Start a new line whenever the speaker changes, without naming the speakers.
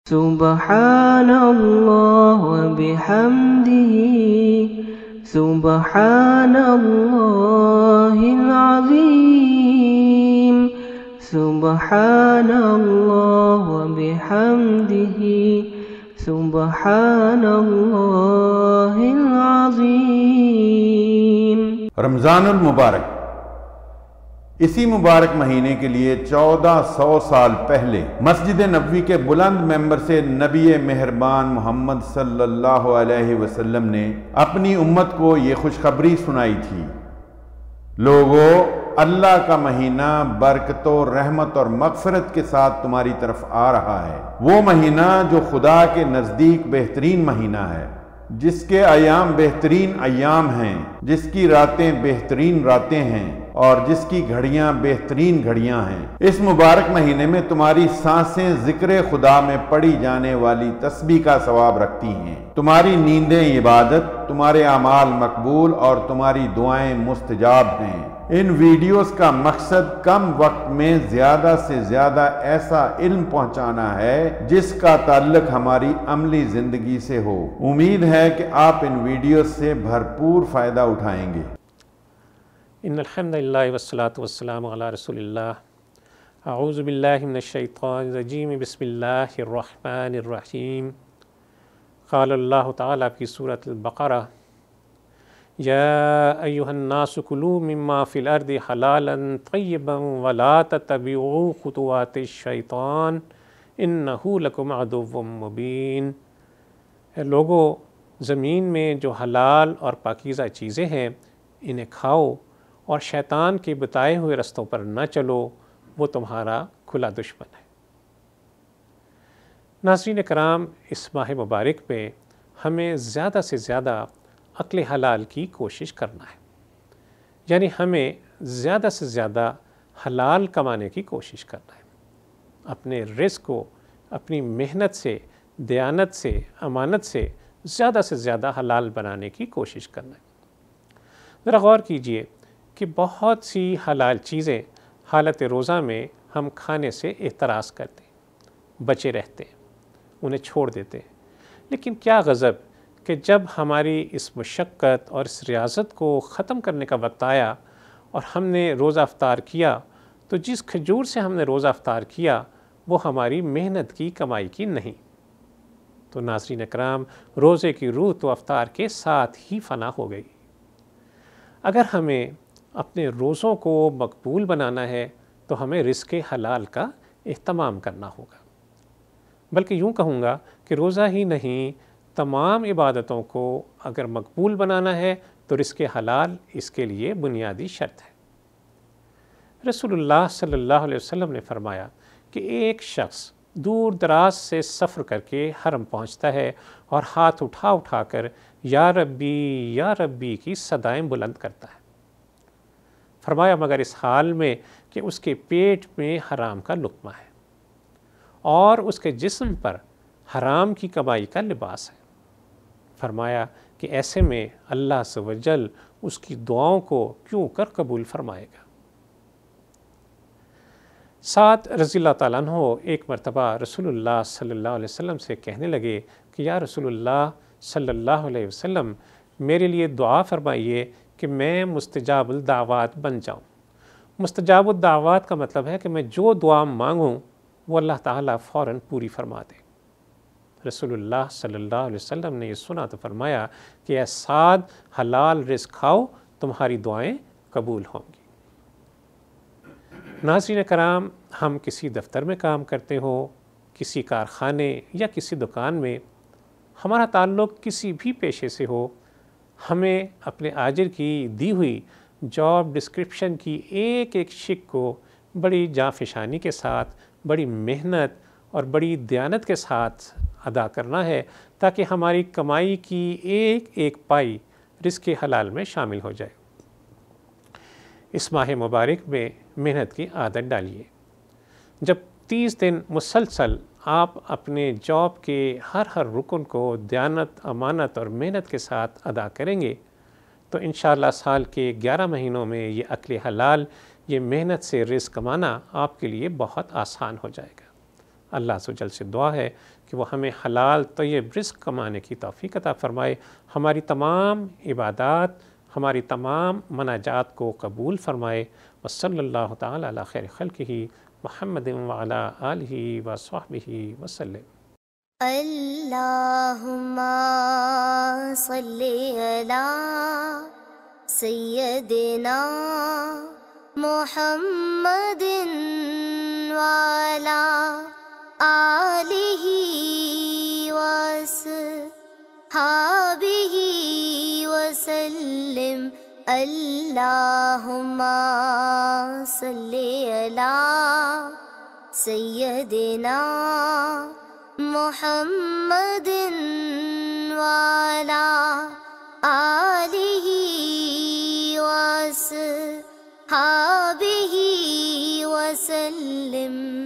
سبحان اللہ وبحمدہ سبحان اللہ العظیم سبحان اللہ وبحمدہ سبحان اللہ العظیم۔
رمضان المبارک اسی مبارک مہینے کے لیے 1400 سال پہلے مسجد نبوی کے بلند ممبر سے نبی مہربان محمد صلی اللہ علیہ وسلم نے اپنی امت کو یہ خوشخبری سنائی تھی، لوگو اللہ کا مہینہ برکت و رحمت اور مغفرت کے ساتھ تمہاری طرف آ رہا ہے، وہ مہینہ جو خدا کے نزدیک بہترین مہینہ ہے، جس کے ایام بہترین ایام ہیں، جس کی راتیں بہترین راتیں ہیں اور جس کی گھڑیاں بہترین گھڑیاں ہیں۔ اس مبارک مہینے میں تمہاری سانسیں ذکر خدا میں پڑھی جانے والی تسبیح کا ثواب رکھتی ہیں، تمہاری نیندیں عبادت، تمہارے اعمال مقبول اور تمہاری دعائیں مستجاب ہیں۔ ان ویڈیوز کا مقصد کم وقت میں زیادہ سے زیادہ ایسا علم پہنچانا ہے جس کا تعلق ہماری عملی زندگی سے ہو۔ امید ہے کہ آپ ان ویڈیوز سے بھرپور فائدہ اٹھائیں گے۔
ان الحمدللہ والصلاة والسلام علی رسول اللہ۔ اعوذ باللہ من الشیطان الرجیم، بسم اللہ الرحمن الرحیم۔ قال اللہ تعالیٰ فی سورۃ البقرہ، یا ایہا الناس کلوا مما فی الارض حلالا طیبا ولا تتبعوا خطوات الشیطان انہ لکم عدو مبین۔ اے لوگو، زمین میں جو حلال اور پاکیزہ چیزیں ہیں انہیں کھاؤ اور شیطان کے بتائے ہوئے رستوں پر نہ چلو، وہ تمہارا کھلا دشمن ہے۔ ناظرین کرام، اس ماہ مبارک میں ہمیں زیادہ سے زیادہ عقل حلال کی کوشش کرنا ہے، یعنی ہمیں زیادہ سے زیادہ حلال کمانے کی کوشش کرنا ہے، اپنے رزق کو اپنی محنت سے، دیانت سے، امانت سے زیادہ حلال بنانے کی کوشش کرنا ہے۔ ذرا غور کیجئے کہ بہت سی حلال چیزیں حالت روزہ میں ہم کھانے سے احتراز کرتے ہیں، بچے رہتے ہیں، انہیں چھوڑ دیتے ہیں، لیکن کیا غضب کہ جب ہماری اس مشقت اور اس ریاضت کو ختم کرنے کا وقت آیا اور ہم نے روزہ افطار کیا تو جس کھجور سے ہم نے روزہ افطار کیا وہ ہماری محنت کی کمائی کی نہیں۔ تو ناظرین اکرام، روزے کی روح تو افطار کے ساتھ ہی فنا ہو گئی۔ اگر ہمیں اپنے روزوں کو مقبول بنانا ہے تو ہمیں رزق حلال کا اہتمام کرنا ہوگا، بلکہ یوں کہوں گا کہ روزہ ہی نہیں، تمام عبادتوں کو اگر مقبول بنانا ہے تو رزق حلال اس کے لیے بنیادی شرط ہے۔ رسول اللہ صلی اللہ علیہ وسلم نے فرمایا کہ ایک شخص دور دراز سے سفر کر کے حرم پہنچتا ہے اور ہاتھ اٹھا اٹھا کر یا ربی کی صدائیں بلند کرتا ہے، فرمایا مگر اس حال میں کہ اس کے پیٹ میں حرام کا لقمہ ہے اور اس کے جسم پر حرام کی کمائی کا لباس ہے، فرمایا کہ ایسے میں اللہ عز و جل اس کی دعاؤں کو کیوں کر قبول فرمائے گا۔ سعد رضی اللہ تعالیٰ عنہ ایک مرتبہ رسول اللہ صلی اللہ علیہ وسلم سے کہنے لگے کہ یا رسول اللہ صلی اللہ علیہ وسلم، میرے لیے دعا فرمائیے کہ میں مستجاب الدعوات بن جاؤں۔ مستجاب الدعوات کا مطلب ہے کہ میں جو دعا مانگوں وہ اللہ تعالیٰ فوراً پوری فرما دے۔ رسول اللہ صلی اللہ علیہ وسلم نے یہ سنا تو فرمایا کہ اے سعد، حلال رزق کھاؤ، تمہاری دعائیں قبول ہوں گی۔ ناظرین کرام، ہم کسی دفتر میں کام کرتے ہوں، کسی کارخانے یا کسی دکان میں، ہمارا تعلق کسی بھی پیشے سے ہو، ہمیں اپنے آجر کی دی ہوئی جاب ڈسکرپشن کی ایک ایک شک کو بڑی جانفشانی کے ساتھ، بڑی محنت اور بڑی دیانت کے ساتھ ادا کرنا ہے تاکہ ہماری کمائی کی ایک ایک پائی رزق حلال میں شامل ہو جائے۔ اس ماہ مبارک میں محنت کی عادت ڈالیے۔ جب 30 دن مسلسل آپ اپنے جاب کے ہر رکن کو دیانت، امانت اور محنت کے ساتھ ادا کریں گے تو انشاءاللہ سال کے 11 مہینوں میں یہ عقل حلال، یہ محنت سے رزق کمانا آپ کے لیے بہت آسان ہو جائے گا۔ اللہ سے جل سے دعا ہے کہ وہ ہمیں حلال طیب رزق کمانے کی توفیق عطا فرمائے، ہماری تمام عبادات، ہماری تمام مناجات کو قبول فرمائے۔ وصلی اللہ تعالی علی خیر خلقہ محمد وعلی آلہ وصحبہ وسلم۔
اللہم صلی علی سیدنا محمد وعلی آلہ وصحبہ وسلم۔ اللہم صلی علی سیدنا محمد وعلی آلہ وصحبہ وسلم۔